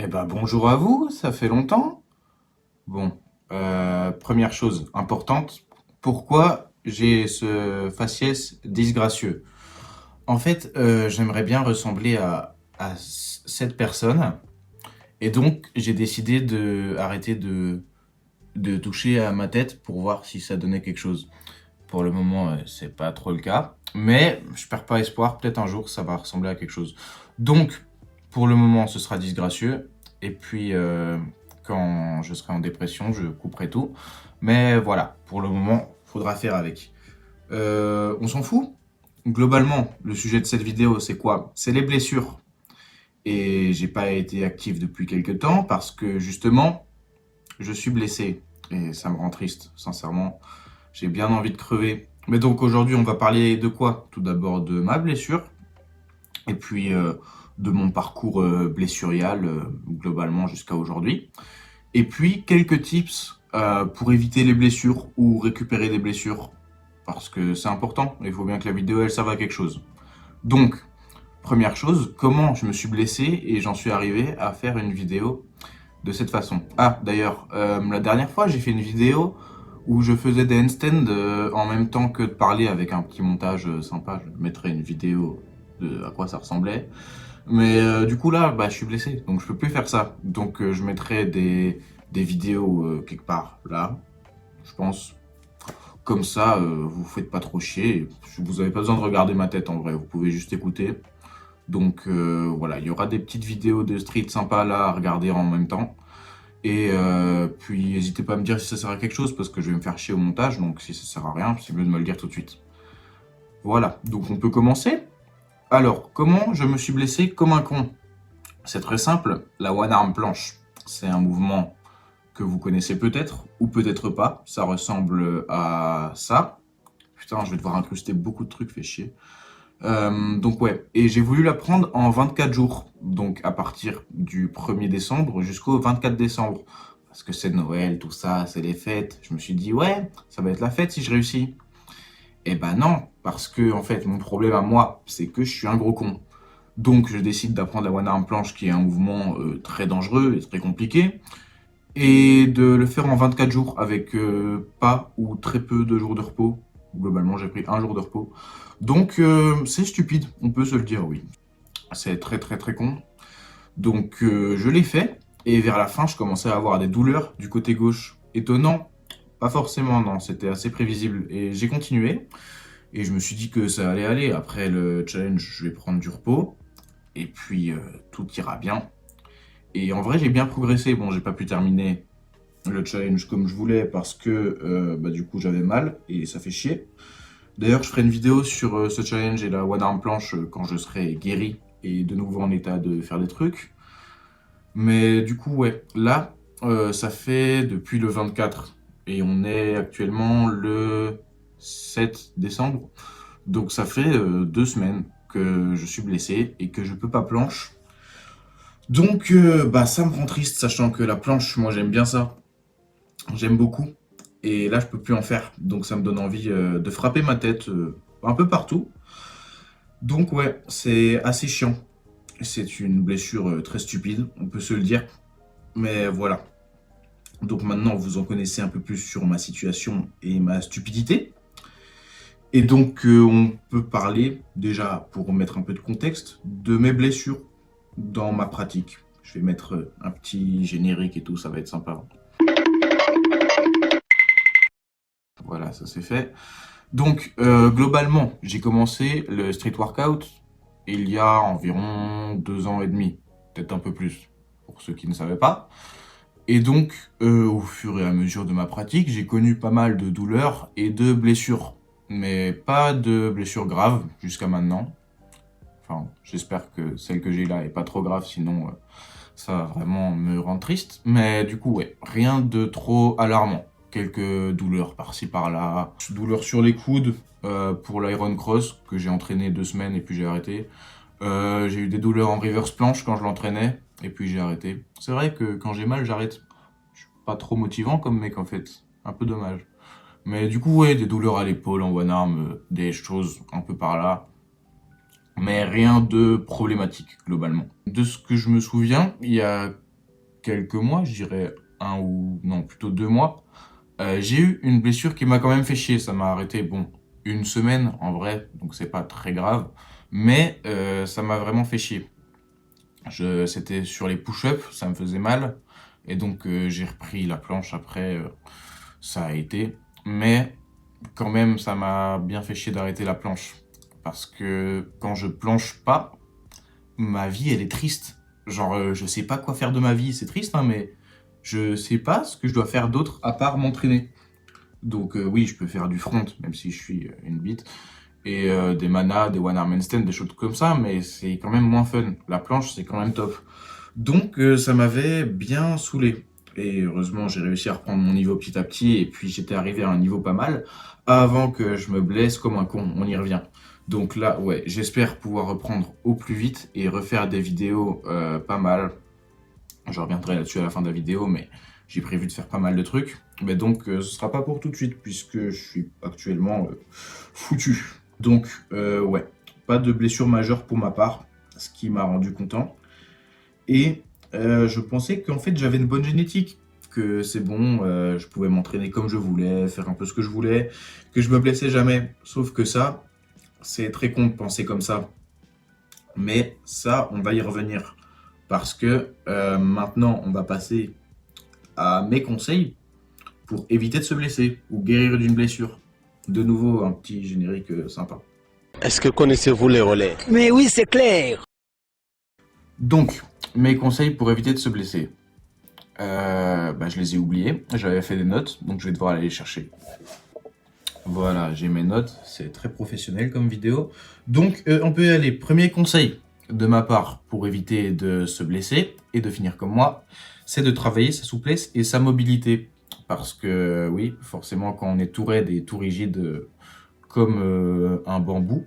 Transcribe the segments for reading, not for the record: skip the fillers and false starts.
Eh ben bonjour à vous, ça fait longtemps. Bon, première chose importante, pourquoi j'ai ce faciès disgracieux? En fait, j'aimerais bien ressembler à cette personne, et donc j'ai décidé de arrêter de toucher à ma tête pour voir si ça donnait quelque chose. Pour le moment, c'est pas trop le cas, mais je perds pas espoir, peut-être un jour ça va ressembler à quelque chose. Donc, pour le moment, ce sera disgracieux, et puis quand je serai en dépression, je couperai tout. Mais voilà, pour le moment, faudra faire avec. On s'en fout. Globalement, le sujet de cette vidéo, c'est quoi? C'est les blessures. Et j'ai pas été actif depuis quelques temps parce que justement, je suis blessé. Et ça me rend triste, sincèrement. J'ai bien envie de crever. Mais donc aujourd'hui, on va parler de quoi? Tout d'abord de ma blessure, et puis de mon parcours blessurial, globalement jusqu'à aujourd'hui. Et puis quelques tips pour éviter les blessures ou récupérer des blessures. Parce que c'est important, il faut bien que la vidéo elle serve à quelque chose. Donc, première chose, comment je me suis blessé et j'en suis arrivé à faire une vidéo de cette façon. Ah, d'ailleurs, la dernière fois, j'ai fait une vidéo où je faisais des handstands en même temps que de parler avec un petit montage sympa. Je mettrai une vidéo de à quoi ça ressemblait. Mais du coup, là, bah, je suis blessé, donc je peux plus faire ça. Donc, je mettrai des vidéos quelque part là, je pense. Comme ça, vous faites pas trop chier. Vous avez pas besoin de regarder ma tête en vrai, vous pouvez juste écouter. Donc voilà, il y aura des petites vidéos de street sympas là à regarder en même temps. Et puis n'hésitez pas à me dire si ça sert à quelque chose parce que je vais me faire chier au montage, donc si ça sert à rien, c'est mieux de me le dire tout de suite. Voilà, donc on peut commencer. Alors, comment je me suis blessé comme un con? C'est très simple, la one arm planche. C'est un mouvement que vous connaissez peut-être ou peut-être pas. Ça ressemble à ça. Putain, je vais devoir incruster beaucoup de trucs, fait chier. Donc ouais, et j'ai voulu la prendre en 24 jours, donc à partir du 1er décembre jusqu'au 24 décembre. Parce que c'est Noël, tout ça, c'est les fêtes. Je me suis dit, ouais, ça va être la fête si je réussis. Eh ben non, parce que en fait, mon problème à moi, c'est que je suis un gros con. Donc je décide d'apprendre la one arm planche, qui est un mouvement très dangereux et très compliqué, et de le faire en 24 jours avec pas ou très peu de jours de repos. Globalement, j'ai pris un jour de repos. Donc, c'est stupide, on peut se le dire, oui. C'est très très très con. Donc, je l'ai fait, et vers la fin, je commençais à avoir des douleurs du côté gauche. Étonnant, pas forcément, non, c'était assez prévisible. Et j'ai continué, et je me suis dit que ça allait aller. Après le challenge, je vais prendre du repos, et puis tout ira bien. Et en vrai, j'ai bien progressé. Bon, j'ai pas pu terminer le challenge comme je voulais parce que bah, du coup j'avais mal et ça fait chier. D'ailleurs, je ferai une vidéo sur ce challenge et la one arm planche quand je serai guéri et de nouveau en état de faire des trucs. Mais du coup, ouais, là, ça fait depuis le 24 et on est actuellement le 7 décembre. Donc ça fait 2 semaines que je suis blessé et que je peux pas planche. Donc bah ça me rend triste, sachant que la planche, moi j'aime bien ça. J'aime beaucoup. Et là, je peux plus en faire. Donc ça me donne envie de frapper ma tête un peu partout. Donc ouais, c'est assez chiant. C'est une blessure très stupide, on peut se le dire. Mais voilà. Donc maintenant, vous en connaissez un peu plus sur ma situation et ma stupidité. Et donc, on peut parler, déjà, pour mettre un peu de contexte, de mes blessures dans ma pratique. Je vais mettre un petit générique et tout, ça va être sympa. Voilà, ça c'est fait. Donc, globalement, j'ai commencé le street workout il y a environ 2 ans et demi, peut-être un peu plus, pour ceux qui ne savaient pas. Et donc, au fur et à mesure de ma pratique, j'ai connu pas mal de douleurs et de blessures, mais pas de blessures graves jusqu'à maintenant. Enfin, j'espère que celle que j'ai là est pas trop grave, sinon ça va vraiment me rendre triste. Mais du coup, ouais, rien de trop alarmant. Quelques douleurs par-ci par-là. Douleurs sur les coudes pour l'Iron Cross, que j'ai entraîné 2 semaines et puis j'ai arrêté. J'ai eu des douleurs en reverse planche quand je l'entraînais, et puis j'ai arrêté. C'est vrai que quand j'ai mal, j'arrête. Je suis pas trop motivant comme mec en fait. Un peu dommage. Mais du coup, ouais, des douleurs à l'épaule en one arm, des choses un peu par là. Mais rien de problématique, globalement. De ce que je me souviens, il y a quelques mois, je dirais non, plutôt 2 mois, j'ai eu une blessure qui m'a quand même fait chier. Ça m'a arrêté, bon, une semaine en vrai, donc c'est pas très grave, mais ça m'a vraiment fait chier. C'était sur les push-ups, ça me faisait mal, et donc j'ai repris la planche après, ça a été, mais quand même, ça m'a bien fait chier d'arrêter la planche, parce que quand je planche pas, ma vie, elle est triste. Genre, je sais pas quoi faire de ma vie, c'est triste, hein, mais je sais pas ce que je dois faire d'autre à part m'entraîner. Donc oui, je peux faire du front, même si je suis une bite, et des manas, des one arm handstand, des choses comme ça, mais c'est quand même moins fun. La planche, c'est quand même top. Donc ça m'avait bien saoulé. Et heureusement, j'ai réussi à reprendre mon niveau petit à petit, et puis j'étais arrivé à un niveau pas mal, avant que je me blesse comme un con, on y revient. Donc là, ouais, j'espère pouvoir reprendre au plus vite et refaire des vidéos pas mal. Je reviendrai là-dessus à la fin de la vidéo, mais j'ai prévu de faire pas mal de trucs. Mais donc, ce sera pas pour tout de suite, puisque je suis actuellement foutu. Donc, ouais, pas de blessure majeure pour ma part, ce qui m'a rendu content. Et je pensais qu'en fait, j'avais une bonne génétique, que c'est bon, je pouvais m'entraîner comme je voulais, faire un peu ce que je voulais, que je me blessais jamais. Sauf que ça, c'est très con de penser comme ça. Mais ça, on va y revenir. Parce que maintenant, on va passer à mes conseils pour éviter de se blesser ou guérir d'une blessure. De nouveau, un petit générique sympa. Est-ce que connaissez-vous les relais? Mais oui, c'est clair. Donc, mes conseils pour éviter de se blesser. Je les ai oubliés. J'avais fait des notes, donc je vais devoir aller les chercher. Voilà, j'ai mes notes. C'est très professionnel comme vidéo. Donc, on peut y aller. Premier conseil de ma part pour éviter de se blesser et de finir comme moi, c'est de travailler sa souplesse et sa mobilité. Parce que oui, forcément, quand on est tout raide et tout rigide comme un bambou,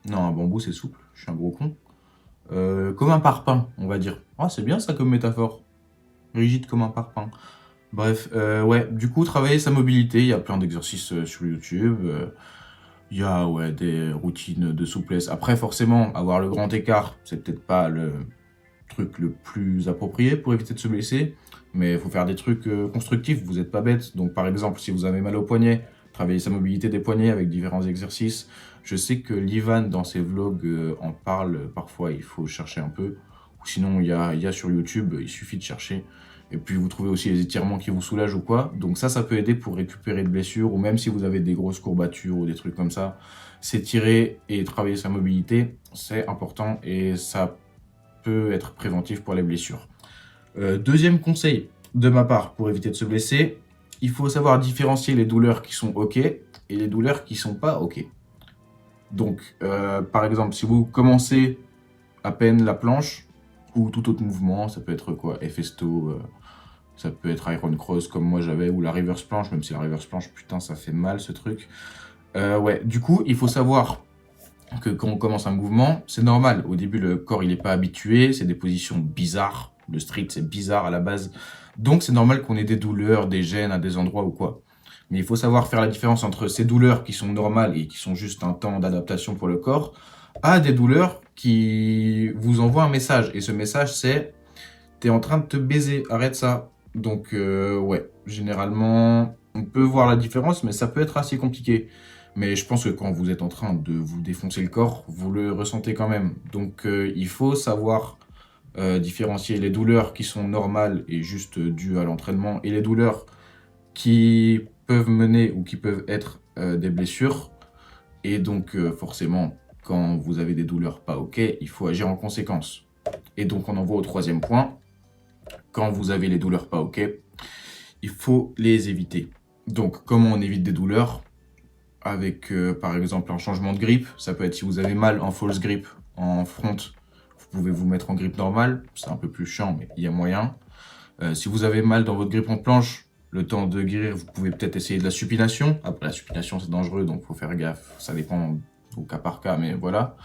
non, un bambou c'est souple, je suis un gros con, comme un parpaing, on va dire. Ah, c'est bien ça comme métaphore, rigide comme un parpaing. Bref, ouais, du coup, travailler sa mobilité, il y a plein d'exercices sur YouTube, il y a ouais, des routines de souplesse. Après, forcément, avoir le grand écart, c'est peut-être pas le truc le plus approprié pour éviter de se blesser, mais il faut faire des trucs constructifs, vous n'êtes pas bête. Donc par exemple, si vous avez mal au poignet, travaillez sa mobilité des poignets avec différents exercices. Je sais que Livan, dans ses vlogs, en parle parfois, il faut chercher un peu. Ou sinon, il y a sur YouTube, il suffit de chercher. Et puis vous trouvez aussi les étirements qui vous soulagent ou quoi. Donc ça peut aider pour récupérer de blessures, ou même si vous avez des grosses courbatures ou des trucs comme ça. S'étirer et travailler sa mobilité, c'est important et ça peut être préventif pour les blessures. Deuxième conseil de ma part pour éviter de se blesser, il faut savoir différencier les douleurs qui sont OK et les douleurs qui sont pas OK. Donc, par exemple, si vous commencez à peine la planche ou tout autre mouvement, ça peut être quoi, Festo, ça peut être Iron Cross comme moi j'avais, ou la reverse planche, même si la reverse planche, putain, ça fait mal ce truc. Ouais, du coup, il faut savoir que quand on commence un mouvement, c'est normal. Au début, le corps, il n'est pas habitué, c'est des positions bizarres. Le street, c'est bizarre à la base. Donc, c'est normal qu'on ait des douleurs, des gênes à des endroits ou quoi. Mais il faut savoir faire la différence entre ces douleurs qui sont normales et qui sont juste un temps d'adaptation pour le corps, à des douleurs qui vous envoient un message. Et ce message, c'est « t'es en train de te baiser, arrête ça ». Donc, ouais, généralement, on peut voir la différence, mais ça peut être assez compliqué. Mais je pense que quand vous êtes en train de vous défoncer le corps, vous le ressentez quand même. Donc il faut savoir différencier les douleurs qui sont normales et juste dues à l'entraînement et les douleurs qui peuvent mener ou qui peuvent être des blessures. Et donc forcément, quand vous avez des douleurs pas OK, il faut agir en conséquence. Et donc on en voit au troisième point. Quand vous avez les douleurs pas OK, il faut les éviter. Donc comment on évite des douleurs ? Avec par exemple un changement de grip. Ça peut être si vous avez mal en false grip, en front, vous pouvez vous mettre en grip normale. C'est un peu plus chiant, mais il y a moyen. Si vous avez mal dans votre grip en planche, le temps de guérir, vous pouvez peut-être essayer de la supination. Après, la supination, c'est dangereux, donc il faut faire gaffe. Ça dépend au cas par cas, mais voilà.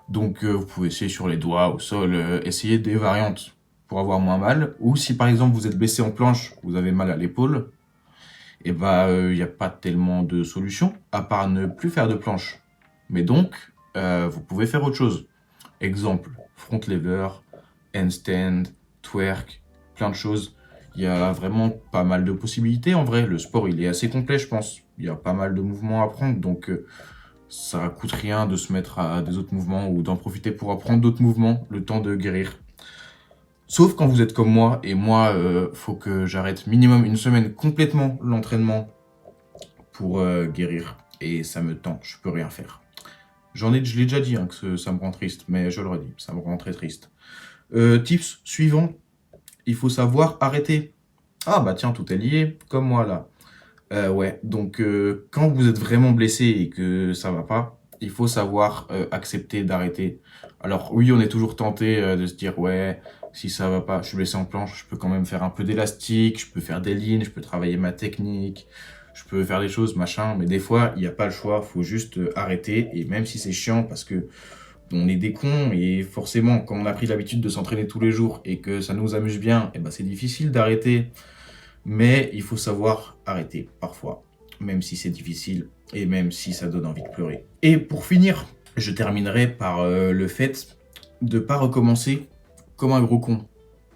Donc, vous pouvez essayer sur les doigts, au sol, essayer des variantes pour avoir moins mal. Ou si par exemple vous êtes blessé en planche, vous avez mal à l'épaule, et il n'y a pas tellement de solution à part ne plus faire de planche. Mais donc, vous pouvez faire autre chose. Exemple, front lever, handstand, twerk, plein de choses. Il y a vraiment pas mal de possibilités. En vrai, le sport, il est assez complet, je pense. Il y a pas mal de mouvements à apprendre, donc ça coûte rien de se mettre à des autres mouvements ou d'en profiter pour apprendre d'autres mouvements, le temps de guérir. Sauf quand vous êtes comme moi, et moi, faut que j'arrête minimum une semaine complètement l'entraînement pour guérir. Et ça me tend, je peux rien faire. Je l'ai déjà dit hein, que ça me rend triste, mais je le redis, ça me rend très triste. Tips suivant, il faut savoir arrêter. Ah bah tiens, tout est lié, comme moi là. Ouais, donc quand vous êtes vraiment blessé et que ça va pas, il faut savoir accepter d'arrêter. Alors oui, on est toujours tenté de se dire ouais, si ça va pas, je suis blessé en planche, je peux quand même faire un peu d'élastique, je peux faire des lignes, je peux travailler ma technique, je peux faire des choses, machin, mais des fois, il n'y a pas le choix, faut juste arrêter, et même si c'est chiant, parce que on est des cons, et forcément, quand on a pris l'habitude de s'entraîner tous les jours, et que ça nous amuse bien, et ben c'est difficile d'arrêter, mais il faut savoir arrêter, parfois, même si c'est difficile, et même si ça donne envie de pleurer. Et pour finir, je terminerai par le fait de pas recommencer comme un gros con.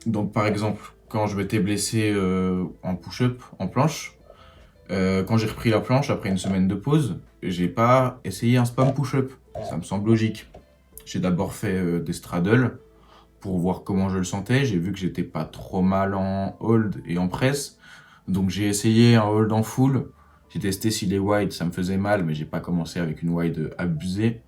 Donc par exemple, quand je m'étais blessé en push-up, en planche, quand j'ai repris la planche après une semaine de pause, j'ai pas essayé un spam push-up. Ça me semble logique. J'ai d'abord fait des straddles pour voir comment je le sentais. J'ai vu que j'étais pas trop mal en hold et en presse. Donc j'ai essayé un hold en full. J'ai testé si les wide ça me faisait mal, mais j'ai pas commencé avec une wide abusée.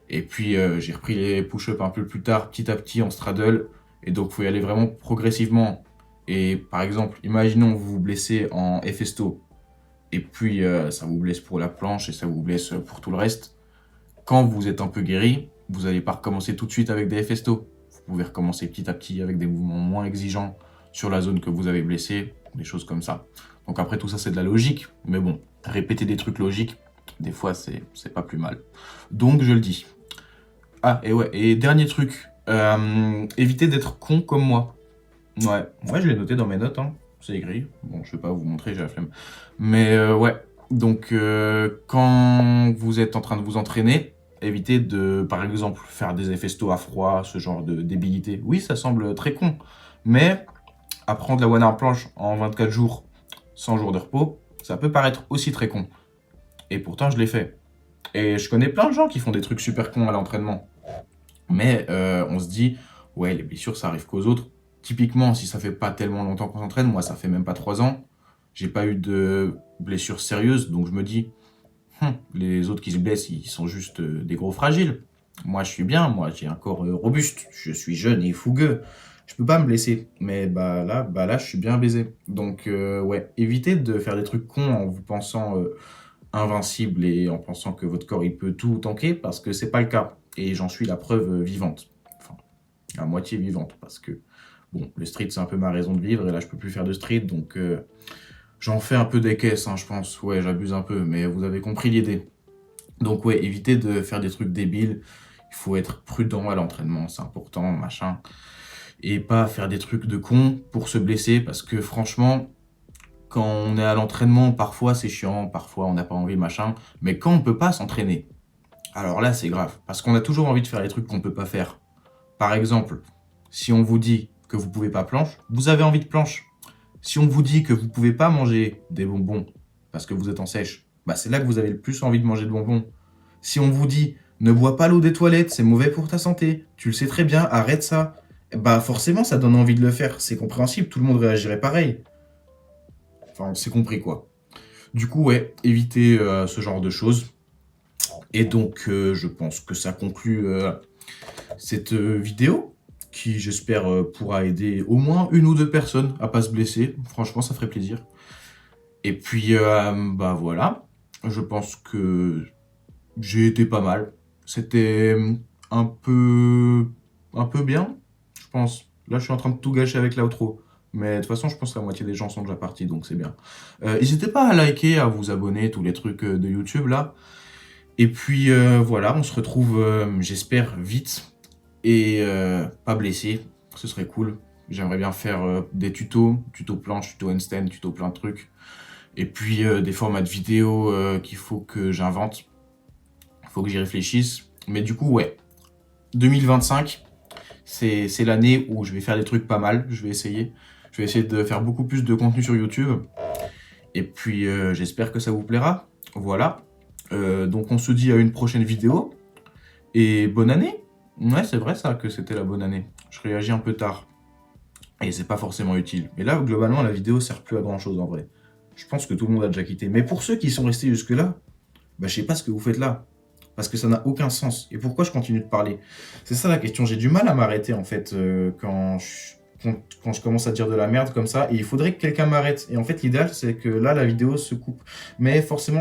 Et puis j'ai repris les push-ups un peu plus tard, petit à petit en straddle. Et donc faut y aller vraiment progressivement. Et par exemple, imaginons que vous vous blessez en FSTO et puis ça vous blesse pour la planche et ça vous blesse pour tout le reste. Quand vous êtes un peu guéri, vous n'allez pas recommencer tout de suite avec des FSTO. Vous pouvez recommencer petit à petit avec des mouvements moins exigeants sur la zone que vous avez blessée, des choses comme ça. Donc après tout ça c'est de la logique, mais bon, répéter des trucs logiques, des fois c'est pas plus mal. Donc je le dis. Ah et ouais, et dernier truc, évitez d'être con comme moi. Ouais, je l'ai noté dans mes notes, hein. C'est écrit. Bon, je vais pas vous montrer, j'ai la flemme. Mais ouais, donc quand vous êtes en train de vous entraîner, évitez de, par exemple, faire des effets sto à froid, ce genre de débilité. Oui, ça semble très con, mais apprendre la one arm planche en 24 jours, 100 jours de repos, ça peut paraître aussi très con. Et pourtant, je l'ai fait. Et je connais plein de gens qui font des trucs super cons à l'entraînement. Mais on se dit, ouais, les blessures, ça arrive qu'aux autres. Typiquement, si ça fait pas tellement longtemps qu'on s'entraîne, moi, ça fait même pas 3 ans, j'ai pas eu de blessures sérieuses, donc je me dis, les autres qui se blessent, ils sont juste des gros fragiles. Moi, je suis bien, moi, j'ai un corps robuste, je suis jeune et fougueux. Je peux pas me blesser, mais bah là, je suis bien baisé. Donc, ouais, évitez de faire des trucs cons en vous pensant invincible et en pensant que votre corps, il peut tout tanker, parce que c'est pas le cas. Et j'en suis la preuve vivante. Enfin, à moitié vivante, parce que, bon, le street, c'est un peu ma raison de vivre, et là, je peux plus faire de street, donc j'en fais un peu des caisses, hein, je pense. Ouais, j'abuse un peu, mais vous avez compris l'idée. Donc ouais, évitez de faire des trucs débiles. Il faut être prudent à l'entraînement, c'est important, machin. Et pas faire des trucs de con pour se blesser, parce que franchement, quand on est à l'entraînement, parfois c'est chiant, parfois on n'a pas envie, machin. Mais quand on peut pas s'entraîner, alors là c'est grave, parce qu'on a toujours envie de faire les trucs qu'on peut pas faire. Par exemple, si on vous dit que vous pouvez pas planche, vous avez envie de planche. Si on vous dit que vous pouvez pas manger des bonbons parce que vous êtes en sèche, bah c'est là que vous avez le plus envie de manger de bonbons. Si on vous dit ne bois pas l'eau des toilettes, c'est mauvais pour ta santé, tu le sais très bien, arrête ça, bah forcément ça donne envie de le faire, c'est compréhensible, tout le monde réagirait pareil. Enfin, c'est compris quoi. Du coup, ouais, évitez ce genre de choses. Et donc, je pense que ça conclut cette vidéo qui, j'espère, pourra aider au moins une ou deux personnes à pas se blesser. Franchement, ça ferait plaisir. Et puis, bah voilà, je pense que j'ai été pas mal. C'était un peu, un peu bien, je pense. Là, je suis en train de tout gâcher avec l'outro. Mais de toute façon, je pense que la moitié des gens sont déjà partis, donc c'est bien. N'hésitez pas à liker, à vous abonner, tous les trucs de YouTube là. Et puis voilà, on se retrouve, j'espère, vite et pas blessé. Ce serait cool. J'aimerais bien faire des tutos planche, tutos handstand, tutos plein de trucs. Et puis des formats de vidéo qu'il faut que j'invente. Il faut que j'y réfléchisse. Mais du coup, ouais, 2025, c'est l'année où je vais faire des trucs pas mal. Je vais essayer. Je vais essayer de faire beaucoup plus de contenu sur YouTube. Et puis, j'espère que ça vous plaira. Voilà. Donc, on se dit à une prochaine vidéo. Et bonne année. Ouais, c'est vrai ça que c'était la bonne année. Je réagis un peu tard. Et c'est pas forcément utile. Mais là, globalement, la vidéo sert plus à grand chose en vrai. Je pense que tout le monde a déjà quitté. Mais pour ceux qui sont restés jusque-là, bah, je sais pas ce que vous faites là. Parce que ça n'a aucun sens. Et pourquoi je continue de parler? C'est ça la question. J'ai du mal à m'arrêter en fait quand je commence à dire de la merde comme ça. Et il faudrait que quelqu'un m'arrête. Et en fait, l'idéal, c'est que là, la vidéo se coupe. Mais forcément,